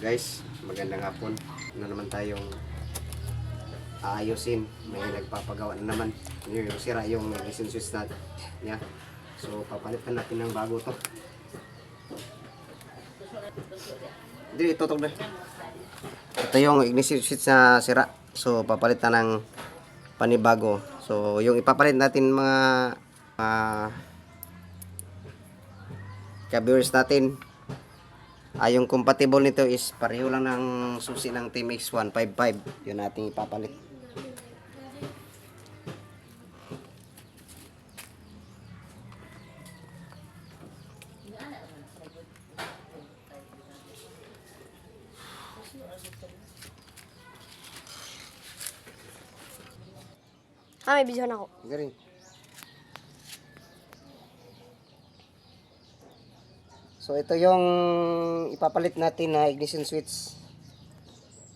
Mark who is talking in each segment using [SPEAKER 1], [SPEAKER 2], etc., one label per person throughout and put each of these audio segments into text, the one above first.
[SPEAKER 1] Guys, magandang hapon. Na naman tayong aayusin. May nagpapagawa na naman. Yung sira yung ignition switch natin. Yeah. So, papalitan natin ng bago to. Hindi, tutok na. Ito yung ignition switch na sira. So, papalitan ng panibago. So, yung ipapalit natin mga ka-viewers natin. Yung compatible nito is pareho lang ng susi ng TMX 155. Yun natin ipapalit.
[SPEAKER 2] May video na ako.
[SPEAKER 1] Galing. So ito yung ipapalit natin na ignition switch,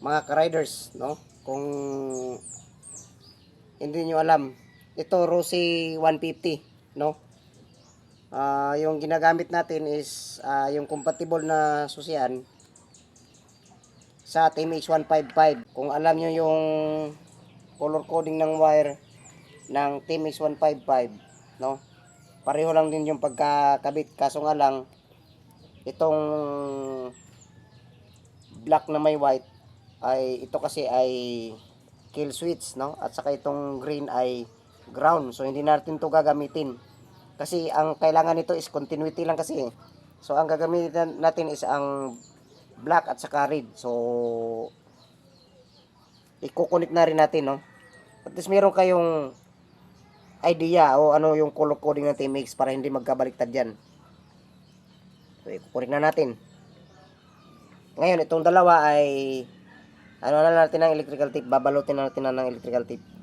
[SPEAKER 1] mga ka-riders, no? Kung hindi nyo alam, ito Rossi 150, no? Yung ginagamit natin is yung compatible na susian sa TMX 155. Kung alam nyo yung color coding ng wire ng TMX 155, no? Pareho lang din yung pagkakabit, kaso nga lang itong black na may white ay ito kasi ay kill switch, no? At saka itong green ay ground. So hindi natin to gagamitin. Kasi ang kailangan nito is continuity lang kasi. So ang gagamitin natin is ang black at saka red. So i-connect na rin natin, no? At least meron kayong idea o ano yung color coding ng TMX para hindi magkabaliktad yan. So, ikukunik na natin. Ngayon, itong dalawa ay ano na natin ng electrical tape. Babalutin na natin ng electrical tape.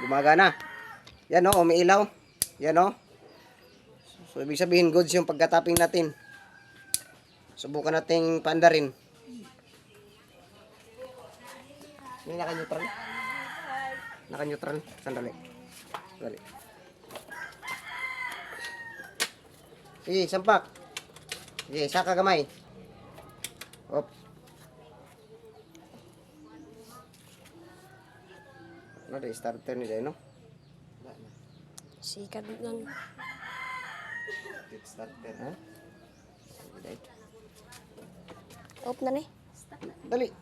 [SPEAKER 1] Gumagana. Yan o, umiilaw. Yan o. So, ibig sabihin, goods yung pagkatapping natin. Subukan nating paandarin. Hindi naka-neutral. Naka-neutral. Sandali. Sandali. Sige, sampak. Sige, saka gamay. Op. Ano da starter ni dai no?
[SPEAKER 2] Sikat lang.
[SPEAKER 1] Starter ha?
[SPEAKER 2] Off na ni.
[SPEAKER 1] Dali.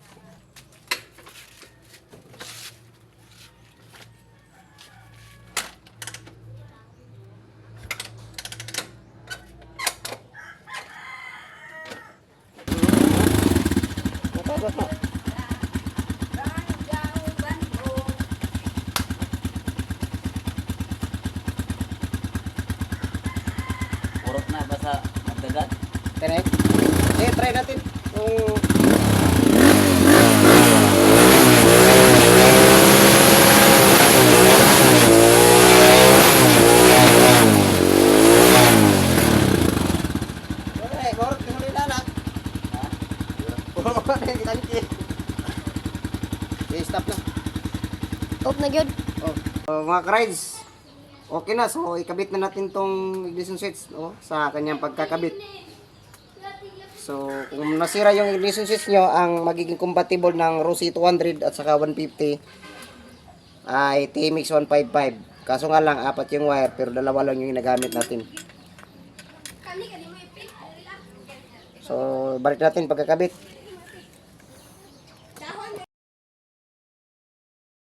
[SPEAKER 3] Urot na basa magdagat.
[SPEAKER 1] Correct. Try natin. Kung stop na.
[SPEAKER 2] Off na gyud.
[SPEAKER 1] Mga ka-rides, okay na. So, ikabit na natin tong ignition switch, no, sa kanyang pagkakabit. So, kung nasira yung ignition switch nyo, ang magiging compatible ng Rossi 200 at saka 150 ay TMX 155. Kaso nga lang, apat yung wire, pero dalawa lang yung ginagamit natin. So, balik natin pagkakabit.